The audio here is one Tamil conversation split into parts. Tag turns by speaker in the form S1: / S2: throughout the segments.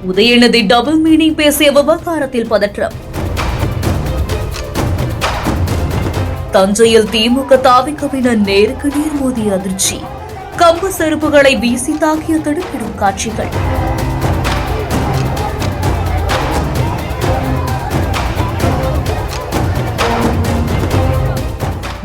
S1: உதயநிதி டபுள் மீனிங் பேசிய விவகாரத்தில் பதற்றம். தஞ்சையில் திமுக தாவிகவினர் நேருக்கு நேர் மோதிய அதிர்ச்சி. கம்பு செருப்புகளை வீசி தாக்கிய திடுக்கிடும் காட்சிகள்.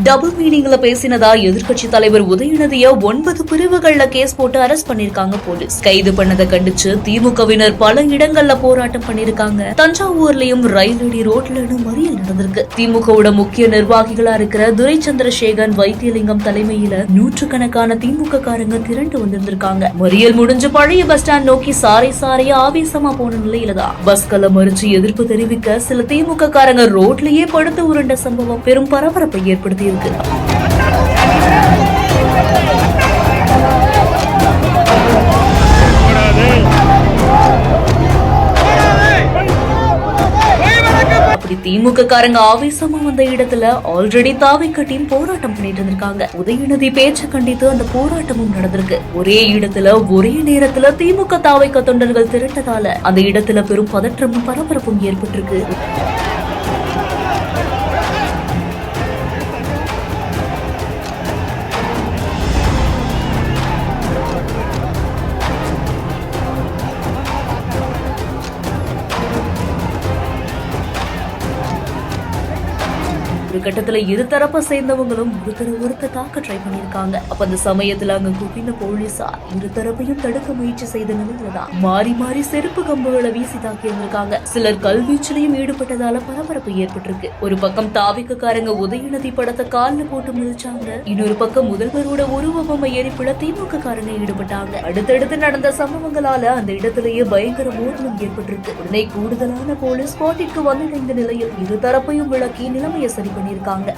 S1: டபுள் மீனிங்ல பேசினதா எதிர்க்கட்சி தலைவர் உதயநிதிய 9 பிரிவுகள்ல கேஸ் போட்டு அரெஸ்ட் பண்ணிருக்காங்க போலீஸ். கைது பண்ணதை கண்டிச்சு திமுகவினர் பல இடங்கள்ல போராட்டம் பண்ணிருக்காங்க. தஞ்சாவூர்லயும் ரயிலடி ரோட்ல மறியல் நடந்திருக்கு. திமுகவோட முக்கிய நிர்வாகிகளா இருக்கிற துரை சந்திரசேகரன், வைத்தியலிங்கம் தலைமையில நூற்றுக்கணக்கான திமுக காரங்க திரண்டு வந்திருந்திருக்காங்க. மறியல் முடிஞ்சு பழைய பஸ் ஸ்டாண்ட் நோக்கி சாரையா ஆவேசமா போன நிலையிலதான் பஸ்களை மறிச்சு எதிர்ப்பு தெரிவிக்க சில திமுக காரங்க ரோட்லயே படுத்து உருண்ட சம்பவம் பெரும் பரபரப்பை ஏற்படுத்தி இருக்கு. அப்படி திமுக காரங்க ஆவேசமா வந்த இடத்துல ஆல்ரெடி தாவேகா டீம் போராட்டம் பண்ணிட்டு இருந்திருக்காங்க. உதயநிதி பேச்ச கண்டித்து அந்த போராட்டமும் நடந்திருக்கு. ஒரே இடத்துல ஒரே நேரத்துல திமுக தாவேகா தொண்டர்கள் திரட்டதால அந்த இடத்துல பெரும் பதற்றமும் பரபரப்பும் ஏற்பட்டிருக்கு. ஒரு கட்டத்துல இருதரப்ப சேர்ந்தவங்களும் ஒருத்தர் தாக்க ட்ரை பண்ணிருக்காங்க. அப்ப அந்த சமயத்துல அங்க குவிந்த போலீசார் இருதரப்பையும் தடுக்க முயற்சி செய்த நிலையில்தான் மாறி செருப்பு கம்புகளை வீசி தாக்கி இருந்திருக்காங்க. சிலர் கல்வீச்சிலையும் ஈடுபட்டதால பரபரப்பு ஏற்பட்டிருக்கு. ஒரு பக்கம் தாவிகக்காரங்க உதயநிதி படத்தை கால்ல போட்டு மிதிச்சாங்க. இன்னொரு பக்கம் முதல்வரோட உருவபொம்மை எரிப்புல திமுக காரங்க ஈடுபட்டாங்க. அடுத்தடுத்து நடந்த சம்பவங்களால அந்த இடத்திலேயே பயங்கர மோதலும் ஏற்பட்டிருக்கு. உடனே கூடுதலான போலீஸ் ஸ்பாட்டிற்கு வந்திருந்த நிலையில் இருதரப்பையும் விளக்கி நிலைமையை சரி பண்ணிருக்காங்க.